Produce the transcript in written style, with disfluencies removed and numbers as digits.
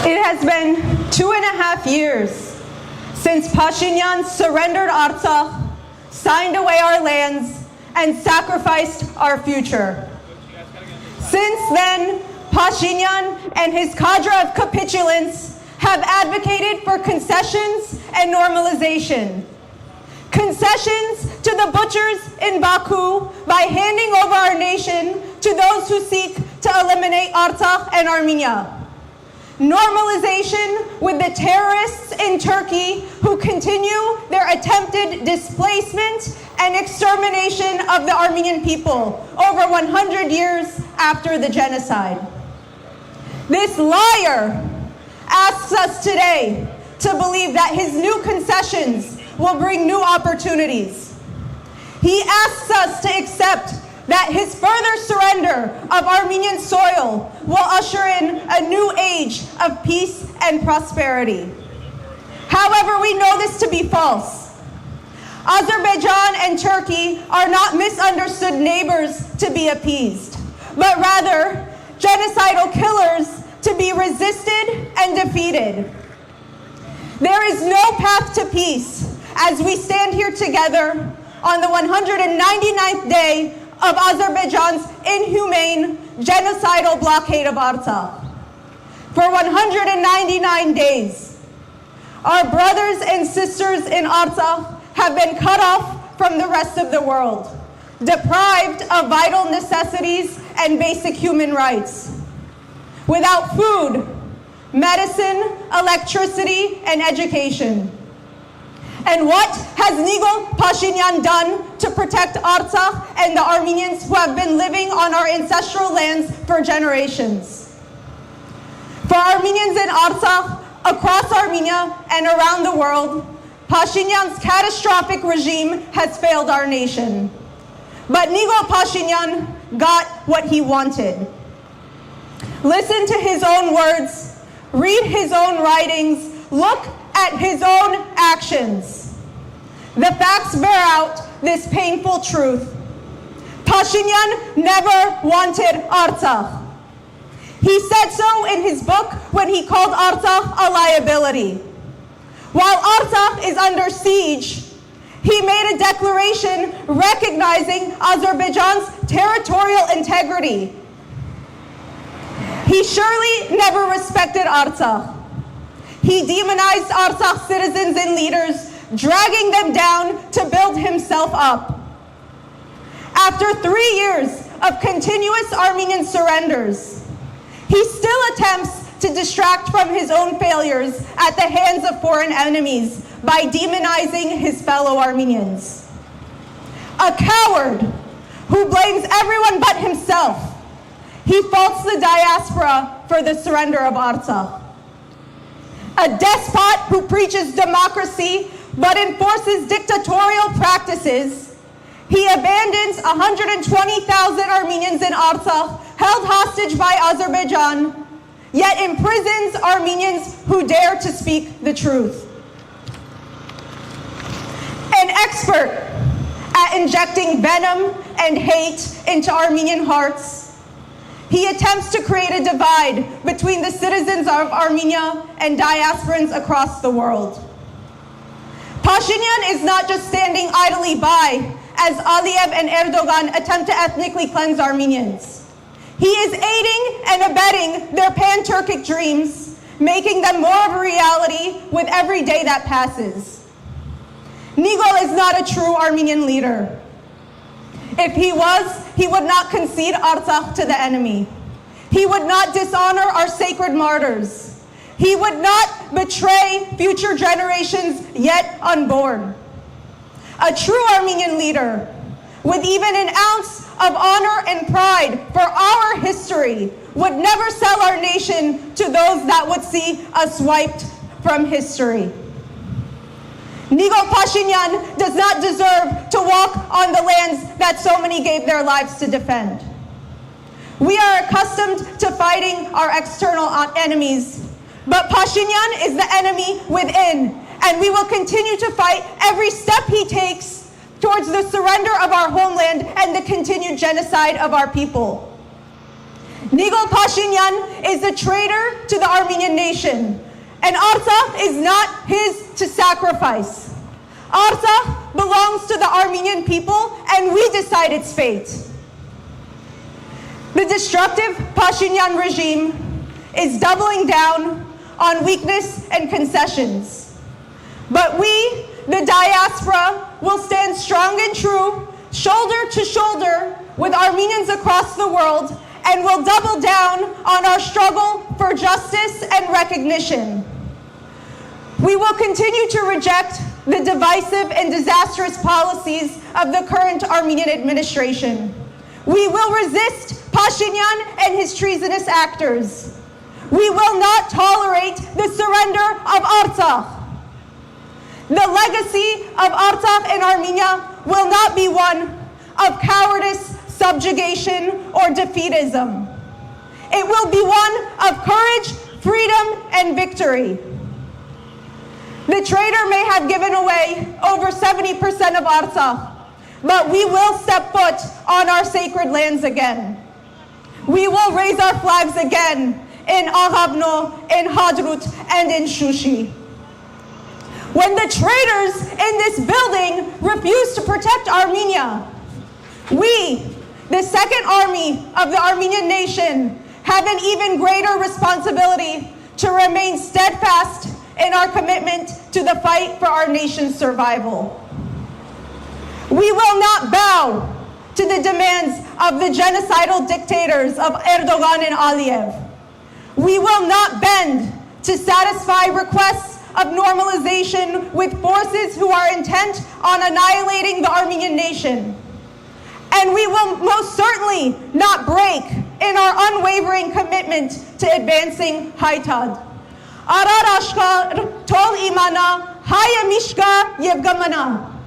It has been 2.5 years since Pashinyan surrendered Artsakh, signed away our lands, and sacrificed our future. Since then, Pashinyan and his cadre of capitulants have advocated for concessions and normalization. Concessions to the butchers in Baku by handing over our nation to those who seek to eliminate Artsakh and Armenia. Normalization with the terrorists in Turkey who continue their attempted displacement and extermination of the Armenian people over 100 years after the genocide. This liar asks us today to believe that his new concessions will bring new opportunities. He asks us to accept that his further surrender of Armenian soil will usher in a new age of peace and prosperity. However, we know this to be false. Azerbaijan and Turkey are not misunderstood neighbors to be appeased, but rather genocidal killers to be resisted and defeated. There is no path to peace as we stand here together on the 199th day of Azerbaijan's inhumane genocidal blockade of Artsakh. For 199 days, our brothers and sisters in Artsakh have been cut off from the rest of the world, deprived of vital necessities and basic human rights, without food, medicine, electricity, and education. And what has Nikol Pashinyan done to protect Artsakh and the Armenians who have been living on our ancestral lands for generations? For Armenians in Artsakh, across Armenia and around the world, Pashinyan's catastrophic regime has failed our nation. But Nikol Pashinyan got what he wanted. Listen to his own words, read his own writings, look at his own actions. The facts bear out this painful truth. Pashinyan never wanted Artsakh. He said so in his book when he called Artsakh a liability. While Artsakh is under siege, he made a declaration recognizing Azerbaijan's territorial integrity. He surely never respected Artsakh. He demonized Artsakh citizens and leaders, dragging them down to build himself up. After 3 years of continuous Armenian surrenders, he still attempts to distract from his own failures at the hands of foreign enemies by demonizing his fellow Armenians. A coward who blames everyone but himself, he faults the diaspora for the surrender of Artsakh. A despot who preaches democracy but enforces dictatorial practices, he abandons 120,000 Armenians in Artsakh held hostage by Azerbaijan, yet imprisons Armenians who dare to speak the truth. An expert at injecting venom and hate into Armenian hearts, he attempts to create a divide between the citizens of Armenia and diasporans across the world. Pashinyan is not just standing idly by as Aliyev and Erdogan attempt to ethnically cleanse Armenians. He is aiding and abetting their pan-Turkic dreams, making them more of a reality with every day that passes. Nikol is not a true Armenian leader. If he was, he would not concede Artsakh to the enemy. He would not dishonor our sacred martyrs. He would not betray future generations yet unborn. A true Armenian leader, with even an ounce of honor and pride for our history, would never sell our nation to those that would see us wiped from history. Nikol Pashinyan does not deserve to walk on the lands that so many gave their lives to defend. We are accustomed to fighting our external enemies, but Pashinyan is the enemy within, and we will continue to fight every step he takes towards the surrender of our homeland and the continued genocide of our people. Nikol Pashinyan is a traitor to the Armenian nation, and Artsakh is not his to sacrifice. Artsakh belongs to the Armenian people, and we decide its fate. The destructive Pashinyan regime is doubling down on weakness and concessions. But we, the diaspora, will stand strong and true, shoulder to shoulder with Armenians across the world, and will double down on our struggle for justice and recognition. We will continue to reject the divisive and disastrous policies of the current Armenian administration. We will resist Pashinyan and his treasonous actors. We will not tolerate the surrender of Artsakh. The legacy of Artsakh and Armenia will not be one of cowardice, subjugation, or defeatism. It will be one of courage, freedom, and victory. The traitor may have given away over 70% of Artsakh, but we will step foot on our sacred lands again. We will raise our flags again in Aghabno, in Hadrut, and in Shushi. When the traitors in this building refuse to protect Armenia, we, the Second Army of the Armenian nation, have an even greater responsibility to remain steadfast in our commitment to the fight for our nation's survival. We will not bow to the demands of the genocidal dictators of Erdogan and Aliyev. We will not bend to satisfy requests of normalization with forces who are intent on annihilating the Armenian nation. And we will most certainly not break in our unwavering commitment to advancing Haitad. Arar ashkar tol imana haya mishka yev gamana.